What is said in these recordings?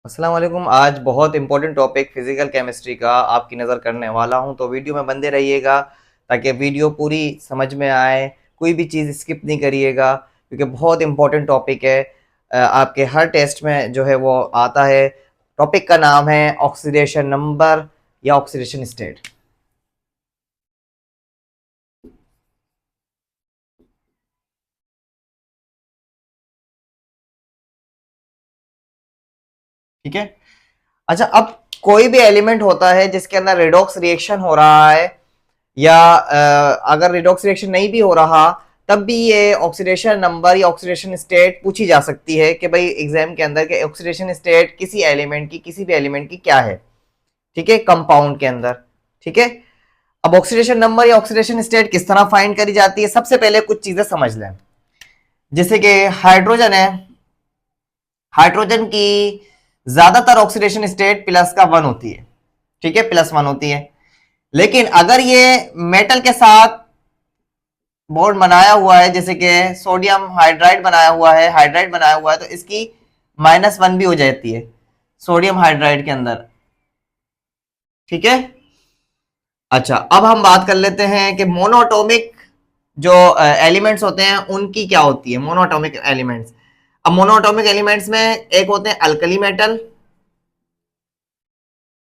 अस्सलाम वालेकुम। आज बहुत इंपॉर्टेंट टॉपिक फिजिकल केमिस्ट्री का आपकी नज़र करने वाला हूं, तो वीडियो में बंदे रहिएगा ताकि वीडियो पूरी समझ में आए। कोई भी चीज़ स्किप नहीं करिएगा क्योंकि बहुत इंपॉर्टेंट टॉपिक है। आपके हर टेस्ट में जो है वो आता है। टॉपिक का नाम है ऑक्सीडेशन नंबर या ऑक्सीडेशन स्टेट। ठीक है। अच्छा, अब कोई भी एलिमेंट होता है जिसके अंदर रेडॉक्स रिएक्शन हो रहा है या अगर रिडॉक्स रिएक्शन नहीं भी हो रहा तब भी ये ऑक्सीडेशन नंबर या ऑक्सीडेशन स्टेट पूछी जा सकती है कि भाई एग्जाम के अंदर के ऑक्सीडेशन स्टेट किसी एलिमेंट की, किसी भी एलिमेंट की क्या है। ठीक है, कंपाउंड के अंदर। ठीक है। अब ऑक्सीडेशन नंबर या ऑक्सीडेशन स्टेट किस तरह फाइंड करी जाती है, सबसे पहले कुछ चीजें समझ लें। जैसे कि हाइड्रोजन है, हाइड्रोजन की ज्यादातर ऑक्सीडेशन स्टेट प्लस का वन होती है। ठीक है, प्लस वन होती है। लेकिन अगर ये मेटल के साथ बॉन्ड बनाया हुआ है, जैसे कि सोडियम हाइड्राइड बनाया हुआ है, हाइड्राइड बनाया हुआ है, तो इसकी माइनस वन भी हो जाती है सोडियम हाइड्राइड के अंदर। ठीक है। अच्छा, अब हम बात कर लेते हैं कि मोनोटोमिक जो एलिमेंट्स होते हैं उनकी क्या होती है। मोनोटोमिक एलिमेंट्स, अब मोनोटोमिक एलिमेंट्स में एक होते हैं अल्कली मेटल।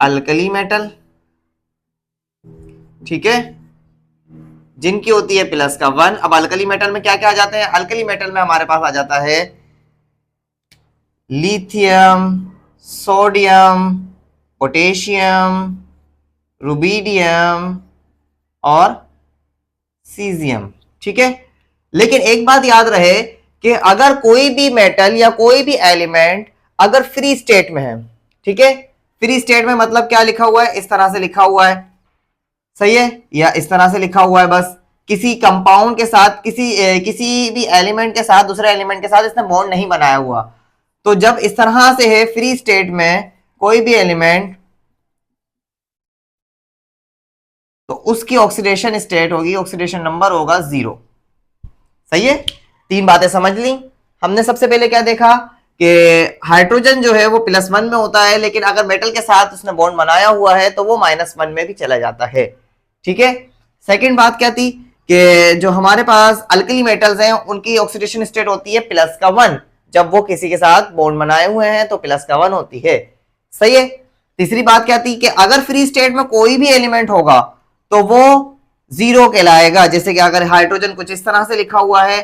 अल्कली मेटल, ठीक है, जिनकी होती है प्लस का वन। अब अल्कली मेटल में क्या क्या आ जाते हैं? अल्कली मेटल में हमारे पास आ जाता है लिथियम, सोडियम, पोटेशियम, रुबीडियम और सीजियम। ठीक है। लेकिन एक बात याद रहे कि अगर कोई भी मेटल या कोई भी एलिमेंट अगर फ्री स्टेट में है, ठीक है, फ्री स्टेट में मतलब क्या लिखा हुआ है? इस तरह से लिखा हुआ है, सही है, या इस तरह से लिखा हुआ है बस। किसी कंपाउंड के साथ, किसी भी एलिमेंट के साथ दूसरे एलिमेंट के साथ इसने बॉन्ड नहीं बनाया हुआ। तो जब इस तरह से है फ्री स्टेट में कोई भी एलिमेंट, तो उसकी ऑक्सीडेशन स्टेट होगी, ऑक्सीडेशन नंबर होगा जीरो। सही है। तीन बातें समझ ली हमने। सबसे पहले क्या देखा कि हाइड्रोजन जो है वो प्लस वन में होता है, लेकिन अगर मेटल के साथ उसने बॉन्ड बनाया हुआ है तो वो माइनस वन में भी चला जाता है। ठीक है। सेकेंड बात क्या थी कि जो हमारे पास अल्कली मेटल्स हैं उनकी ऑक्सीडेशन स्टेट होती है प्लस का वन। जब वो किसी के साथ बॉन्ड बनाए हुए हैं तो प्लस का वन होती है। सही है। तीसरी बात क्या थी कि अगर फ्री स्टेट में कोई भी एलिमेंट होगा तो वो जीरो कहलाएगा। जैसे कि अगर हाइड्रोजन कुछ इस तरह से लिखा हुआ है,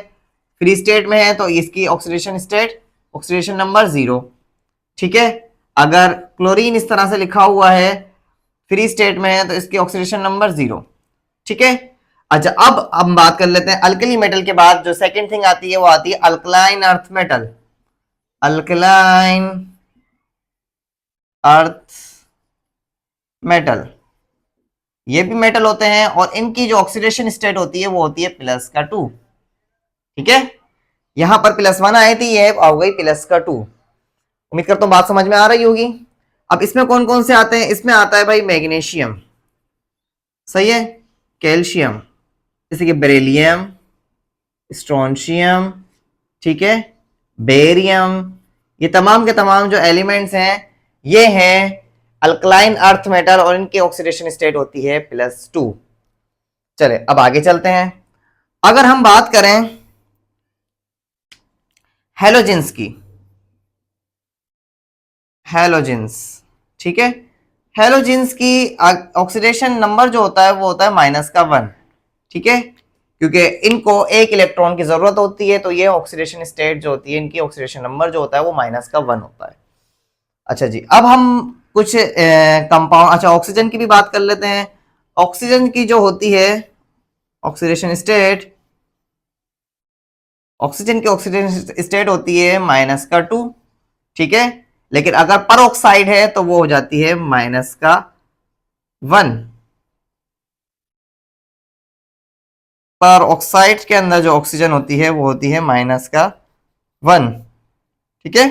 फ्री स्टेट में है, तो इसकी oxidation state, oxidation number zero. ठीक है। अगर क्लोरीन इस तरह से लिखा हुआ है, फ्री स्टेट में है, तो इसकी ऑक्सीडेशन नंबर जीरो। ठीक है। अच्छा, अब हम बात कर लेते हैं अल्कली मेटल के बाद जो सेकंड थिंग आती है वो आती है alkaline earth metal. Alkaline earth metal, ये भी मेटल होते हैं और इनकी जो ऑक्सीडेशन स्टेट होती है वो होती है प्लस का टू। ठीक है। यहां पर प्लस वन आई थी, ये आ गई प्लस का टू। उम्मीद करता हूं बात समझ में आ रही होगी। अब इसमें कौन कौन से आते हैं? इसमें आता है भाई मैग्नीशियम, सही है, कैल्शियम, जैसे कि बेरिलियम, स्ट्रोंशियम, ठीक है, बेरियम। ये तमाम के तमाम जो एलिमेंट्स हैं ये हैं अल्कलाइन अर्थ मेटल और इनकी ऑक्सीडेशन स्टेट होती है प्लस टू। चले अब आगे चलते हैं। अगर हम बात करें हेलोजेंस की, हेलोजेंस, ठीक है, हेलोजेंस की ऑक्सीडेशन नंबर जो होता है वो होता है माइनस का वन। ठीक है, क्योंकि इनको एक इलेक्ट्रॉन की जरूरत होती है, तो ये ऑक्सीडेशन स्टेट जो होती है इनकी ऑक्सीडेशन नंबर जो होता है वो माइनस का वन होता है। अच्छा जी, अब हम कुछ कंपाउंड, अच्छा ऑक्सीजन की भी बात कर लेते हैं। ऑक्सीजन की जो होती है ऑक्सीडेशन स्टेट, ऑक्सीजन की ऑक्सीडेशन स्टेट होती है माइनस का टू। ठीक है। लेकिन अगर पर ऑक्साइड है तो वो हो जाती है माइनस का वन। पर ऑक्साइड के अंदर जो ऑक्सीजन होती है वो होती है माइनस का वन। ठीक है।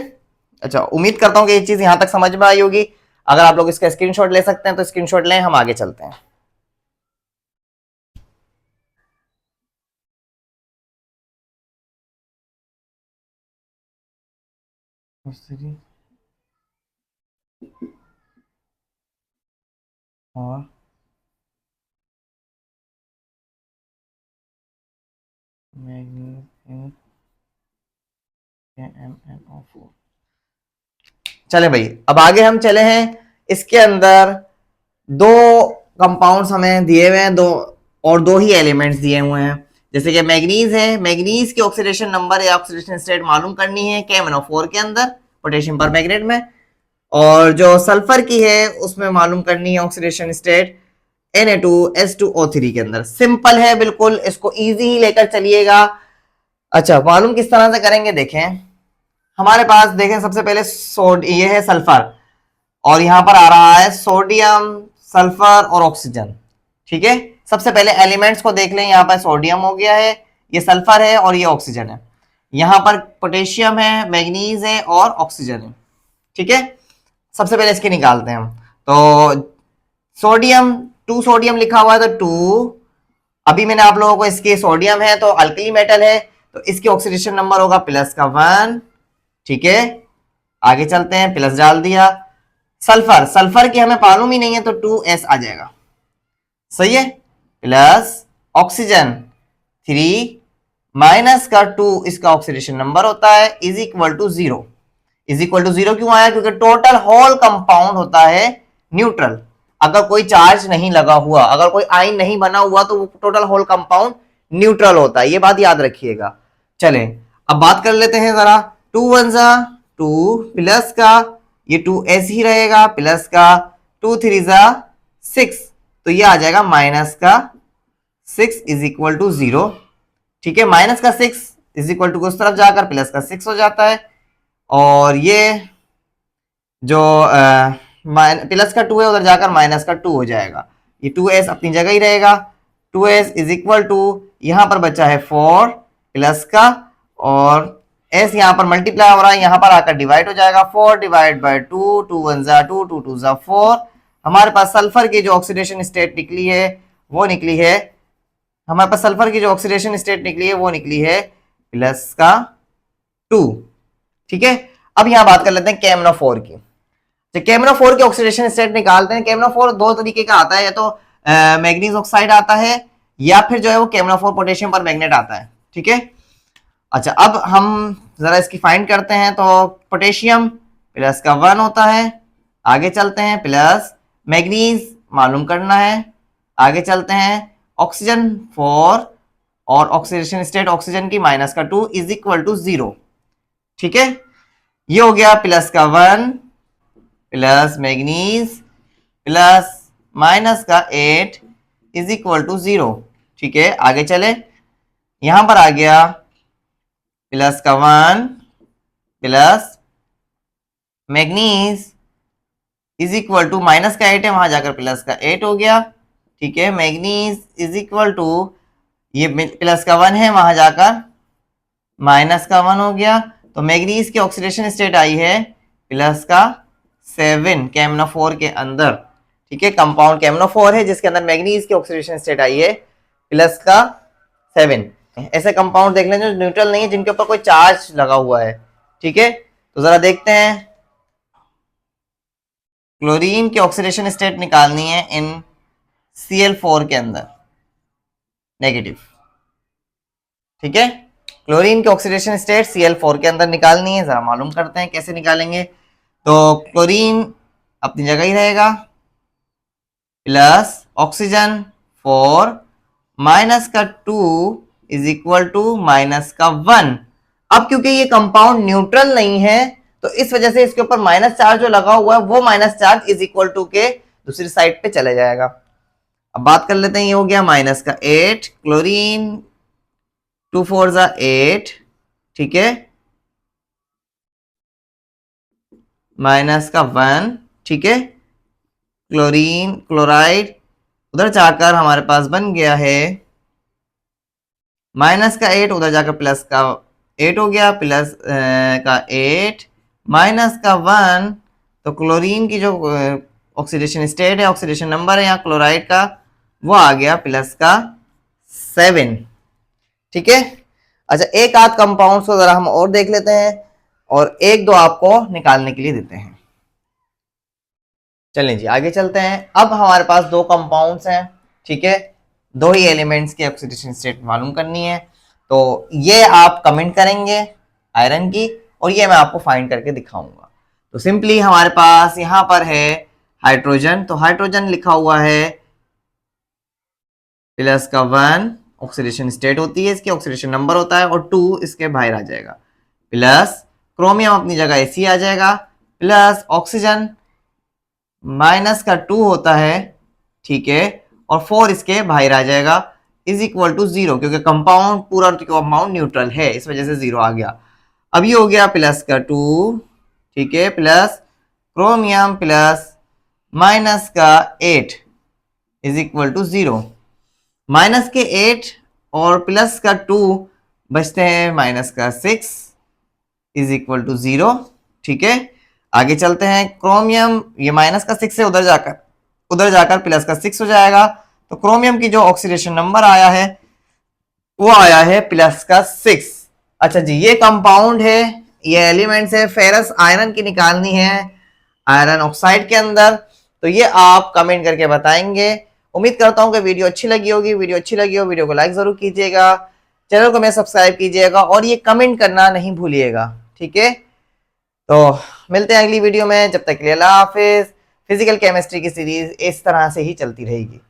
अच्छा, उम्मीद करता हूं कि ये चीज यहां तक समझ में आई होगी। अगर आप लोग इसका स्क्रीनशॉट ले सकते हैं तो स्क्रीनशॉट लें, हम आगे चलते हैं। और मैग्नीज KMnO4। चले भाई, अब आगे हम चले हैं। इसके अंदर दो कंपाउंड्स हमें दिए हुए हैं, दो और दो ही एलिमेंट्स दिए हुए हैं। जैसे कि मैग्नीज है, मैग्नीज की ऑक्सीडेशन नंबर या ऑक्सीडेशन स्टेट मालूम करनी है KMnO4 के अंदर, पोटेशियम परमैंगनेट में। और जो सल्फर की है उसमें मालूम करनी है ऑक्सीडेशन स्टेट Na2S2O3 के अंदर। सिंपल है बिल्कुल, इसको इजी ही लेकर चलिएगा। अच्छा, मालूम किस तरह से करेंगे देखें। हमारे पास देखें, सबसे पहले ये है सल्फर, और यहां पर आ रहा है सोडियम, सल्फर और ऑक्सीजन। ठीक है, सबसे पहले एलिमेंट्स को देख लें। यहां पर सोडियम हो गया है, ये सल्फर है और ये ऑक्सीजन है। यहां पर पोटेशियम है, मैग्नीज है और ऑक्सीजन है। ठीक है, सबसे पहले इसके निकालते हैं हम। तो सोडियम, 2 सोडियम लिखा हुआ है तो 2। अभी मैंने आप लोगों को, इसके सोडियम है तो अल्कली मेटल है, तो इसकी ऑक्सीडेशन नंबर होगा प्लस का 1। ठीक है, आगे चलते हैं, प्लस डाल दिया। सल्फर, सल्फर की हमें मालूम ही नहीं है तो 2s आ जाएगा। सही है, प्लस ऑक्सीजन 3 माइनस का 2 इसका ऑक्सीडेशन नंबर होता है, is equal to 0। Is equal to 0 क्यों आया? क्योंकि टोटल होल कंपाउंड होता है न्यूट्रल। अगर कोई चार्ज नहीं लगा हुआ, अगर कोई आयन नहीं बना हुआ, तो टोटल होल कंपाउंड न्यूट्रल होता है। ये बात याद रखिएगा। चलें, अब बात कर लेते हैं जरा। 2 1 जा 2, प्लस का ये 2s ही रहेगा, प्लस का 2 3 जा 6, तो ये आ जाएगा माइनस का 6 इज इक्वल टू 0। ठीक है, माइनस का 6 इज इक्वल टू उस तरफ जाकर प्लस का 6 हो जाता है। और ये जो प्लस का 2 है उधर जाकर माइनस का 2 हो जाएगा। ये 2s अपनी जगह ही रहेगा। 2s इज इक्वल टू, यहां पर बचा है 4 प्लस का, और s यहां पर मल्टीप्लाई हो रहा है, यहां पर आकर डिवाइड हो जाएगा। 4 डिवाइड बाय 2, 2 1 जा 2, 2 2 जा 4। हमारे पास सल्फर की जो ऑक्सीडेशन स्टेट निकली है वो निकली है, हमारे पास सल्फर की जो ऑक्सीडेशन स्टेट निकली है वो निकली है प्लस का 2। ठीक है, अब यहां बात कर लेते हैं KMnO4 की। तो KMnO4 की ऑक्सीडेशन स्टेट निकालते हैं। KMnO4 दो तरीके का आता है, या तो मैग्नीज ऑक्साइड आता है, या फिर जो है वो KMnO4 पोटेशियम परमैंगनेट आता है। ठीक है, अच्छा, अब हम जरा इसकी फाइंड करते हैं। तो पोटेशियम प्लस का 1 होता है, आगे चलते हैं, प्लस मैग्नीज मालूम करना है, आगे चलते हैं, ऑक्सीजन 4 और ऑक्सीडेशन स्टेट ऑक्सीजन की माइनस का 2 इज इक्वल टू 0। ठीक है, ये हो गया प्लस का 1 प्लस मैग्नीज प्लस माइनस का 8 इज इक्वल टू 0। ठीक है, आगे चले, यहां पर आ गया प्लस का 1 plus manganese is equal to, minus का 8 है, वहां जाकर प्लस का 8 हो गया। ठीक है, मैग्नीज इज इक्वल टू, ये प्लस का 1 है, वहां जाकर माइनस का 1 हो गया। तो मैग्नीज की ऑक्सीडेशन स्टेट आई है प्लस का 7 KMnO4 के अंदर। ठीक है, कंपाउंड KMnO4 है जिसके अंदर मैग्नीज की ऑक्सीडेशन स्टेट आई है प्लस का 7। ऐसे कंपाउंड देख लें जो न्यूट्रल नहीं है, जिनके ऊपर कोई चार्ज लगा हुआ है। ठीक है, तो जरा देखते हैं। क्लोरीन की ऑक्सीडेशन स्टेट निकालनी है इन Cl4 के अंदर, नेगेटिव। ठीक है, क्लोरीन की ऑक्सीडेशन स्टेट Cl4 के अंदर निकालनी है। जरा मालूम करते हैं कैसे निकालेंगे। तो क्लोरीन अपनी जगह ही रहेगा, प्लस ऑक्सीजन 4 माइनस का 2 इज इक्वल टू माइनस का 1। अब क्योंकि ये कंपाउंड न्यूट्रल नहीं है, तो इस वजह से इसके ऊपर माइनस चार्ज जो लगा हुआ है वो minus charge is equal to के दूसरी साइड पे चले जाएगा। अब बात कर लेते हैं, ये हो गया माइनस का 8, क्लोरीन 2 4 जा 8। ठीक है, माइनस का 1। ठीक है, क्लोरीन क्लोराइड उधर जाकर हमारे पास बन गया है माइनस का 8, उधर जाकर प्लस का 8 हो गया, प्लस का 8 माइनस का 1। तो क्लोरीन की जो ऑक्सीडेशन स्टेट है, ऑक्सीडेशन नंबर है यहाँ क्लोराइड का, वो आ गया प्लस का 7। ठीक है, अच्छा, एक आध कंपाउंड्स को जरा हम और देख लेते हैं, और एक दो आपको निकालने के लिए देते हैं। चलें जी आगे चलते हैं। अब हमारे पास दो कंपाउंड्स हैं, ठीक है, दो ही एलिमेंट्स की ऑक्सीडेशन स्टेट मालूम करनी है। तो ये आप कमेंट करेंगे आयरन की, और ये मैं आपको फाइंड करके दिखाऊंगा। तो सिंपली हमारे पास यहाँ पर है हाइड्रोजन, तो हाइड्रोजन लिखा हुआ है प्लस का 1 ऑक्सीडेशन स्टेट होती है, इसकी ऑक्सीडेशन नंबर होता है, और 2 इसके बाहर आ जाएगा। प्लस क्रोमियम अपनी जगह ऐसी आ जाएगा, प्लस ऑक्सीजन माइनस का 2 होता है, ठीक है, और 4 इसके बाहर आ जाएगा, इज इक्वल टू 0, क्योंकि कंपाउंड पूरा कंपाउंड न्यूट्रल है, इस वजह से 0 आ गया। अब ये हो गया प्लस का 2, ठीक है, प्लस क्रोमियम प्लस माइनस का 8 इज इक्वल टू 0। माइनस के 8 और प्लस का 2 बचते हैं माइनस का 6 इज इक्वल टू 0, ठीक है। आगे चलते हैं, क्रोमियम ये माइनस का 6 से उधर जाकर प्लस का 6 हो जाएगा, तो क्रोमियम की जो ऑक्सीडेशन नंबर आया है वो आया है प्लस का 6। अच्छा जी, ये कंपाउंड है, ये एलिमेंट्स है, फेरस आयरन की निकालनी है आयरन ऑक्साइड के अंदर। तो ये आप कमेंट करके बताएंगे। उम्मीद करता हूं कि वीडियो अच्छी लगी होगी। वीडियो अच्छी लगी हो वीडियो को लाइक जरूर कीजिएगा, चैनल को मैं सब्सक्राइब कीजिएगा, और ये कमेंट करना नहीं भूलिएगा, ठीक है। तो मिलते हैं अगली वीडियो में, जब तक के लिए अल्लाह हाफिज। फिजिकल केमिस्ट्री की सीरीज इस तरह से ही चलती रहेगी।